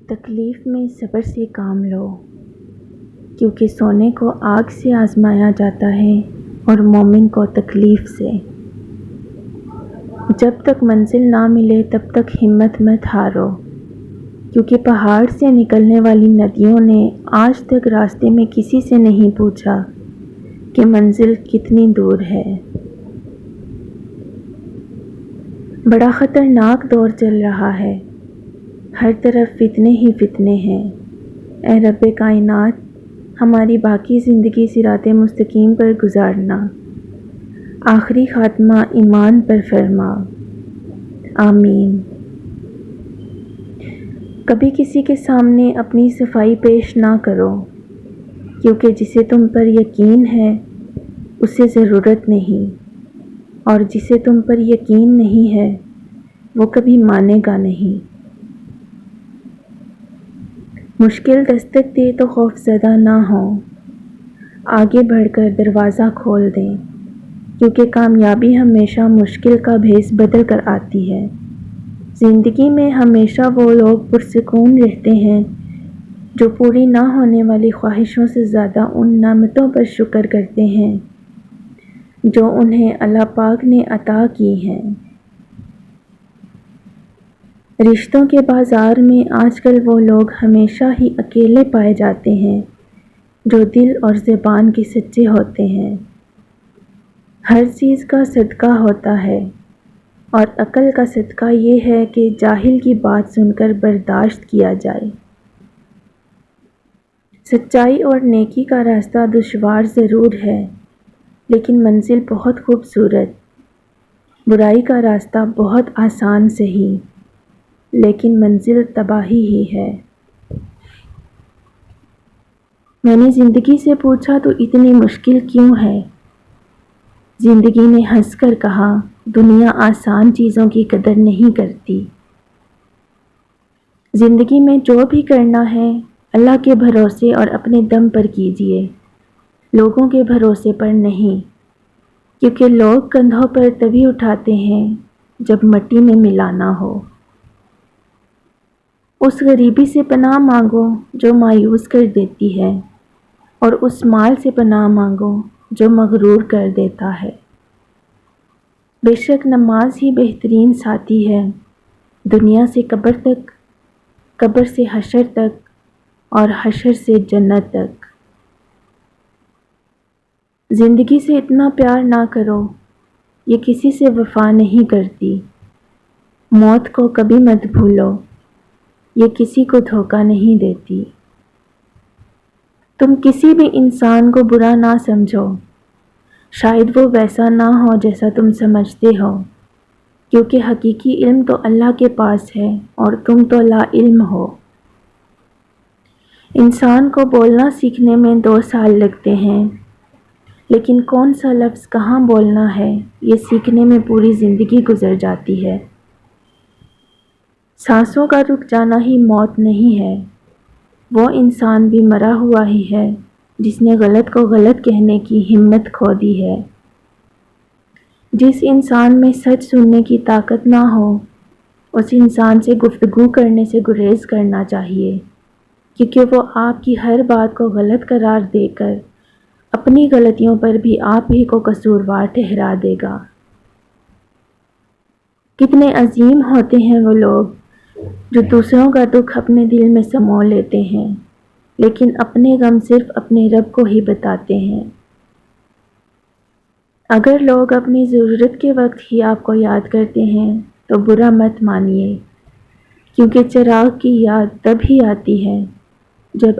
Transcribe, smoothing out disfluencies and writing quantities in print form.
تکلیف میں صبر سے کام لو، کیونکہ سونے کو آگ سے آزمایا جاتا ہے اور مومن کو تکلیف سے۔ جب تک منزل نہ ملے تب تک ہمت مت ہارو، کیونکہ پہاڑ سے نکلنے والی ندیوں نے آج تک راستے میں کسی سے نہیں پوچھا کہ منزل کتنی دور ہے۔ بڑا خطرناک دور چل رہا ہے، ہر طرف فتنے ہی فتنے ہیں۔ اے رب کائنات، ہماری باقی زندگی صراط مستقیم پر گزارنا، آخری خاتمہ ایمان پر فرما، آمین۔ کبھی کسی کے سامنے اپنی صفائی پیش نہ کرو، کیونکہ جسے تم پر یقین ہے اسے ضرورت نہیں، اور جسے تم پر یقین نہیں ہے وہ کبھی مانے گا نہیں۔ مشکل دستک دے تو خوف زدہ نہ ہو، آگے بڑھ کر دروازہ کھول دیں، کیونکہ کامیابی ہمیشہ مشکل کا بھیس بدل کر آتی ہے۔ زندگی میں ہمیشہ وہ لوگ پرسکون رہتے ہیں جو پوری نہ ہونے والی خواہشوں سے زیادہ ان نعمتوں پر شکر کرتے ہیں جو انہیں اللہ پاک نے عطا کی ہیں۔ رشتوں کے بازار میں آج کل وہ لوگ ہمیشہ ہی اکیلے پائے جاتے ہیں جو دل اور زبان کے سچے ہوتے ہیں۔ ہر چیز کا صدقہ ہوتا ہے، اور عقل کا صدقہ یہ ہے کہ جاہل کی بات سن کر برداشت کیا جائے۔ سچائی اور نیکی کا راستہ دشوار ضرور ہے، لیکن منزل بہت خوبصورت۔ برائی کا راستہ بہت آسان سہی، لیکن منزل تباہی ہی ہے۔ میں نے زندگی سے پوچھا تو اتنی مشکل کیوں ہے؟ زندگی نے ہنس کر کہا، دنیا آسان چیزوں کی قدر نہیں کرتی۔ زندگی میں جو بھی کرنا ہے اللہ کے بھروسے اور اپنے دم پر کیجیے، لوگوں کے بھروسے پر نہیں، کیونکہ لوگ کندھوں پر تبھی اٹھاتے ہیں جب مٹی میں ملانا ہو۔ اس غریبی سے پناہ مانگو جو مایوس کر دیتی ہے، اور اس مال سے پناہ مانگو جو مغرور کر دیتا ہے۔ بے شک نماز ہی بہترین ساتھی ہے، دنیا سے قبر تک، قبر سے حشر تک، اور حشر سے جنت تک۔ زندگی سے اتنا پیار نہ کرو، یہ کسی سے وفا نہیں کرتی۔ موت کو کبھی مت بھولو، یہ کسی کو دھوکہ نہیں دیتی۔ تم کسی بھی انسان کو برا نہ سمجھو، شاید وہ ویسا نہ ہو جیسا تم سمجھتے ہو، کیونکہ حقیقی علم تو اللہ کے پاس ہے اور تم تو لا علم ہو۔ انسان کو بولنا سیکھنے میں 2 سال لگتے ہیں، لیکن کون سا لفظ کہاں بولنا ہے یہ سیکھنے میں پوری زندگی گزر جاتی ہے۔ سانسوں کا رک جانا ہی موت نہیں ہے، وہ انسان بھی مرا ہوا ہی ہے جس نے غلط کو غلط کہنے کی ہمت کھو دی ہے۔ جس انسان میں سچ سننے کی طاقت نہ ہو، اس انسان سے گفتگو کرنے سے گریز کرنا چاہیے، کیونکہ وہ آپ کی ہر بات کو غلط قرار دے کر اپنی غلطیوں پر بھی آپ ہی کو قصوروار ٹھہرا دے گا۔ کتنے عظیم ہوتے ہیں وہ لوگ جو دوسروں کا دکھ اپنے دل میں سمو لیتے ہیں، لیکن اپنے غم صرف اپنے رب کو ہی بتاتے ہیں۔ اگر لوگ اپنی ضرورت کے وقت ہی آپ کو یاد کرتے ہیں تو برا مت مانیے، کیونکہ چراغ کی یاد تب ہی آتی ہے جب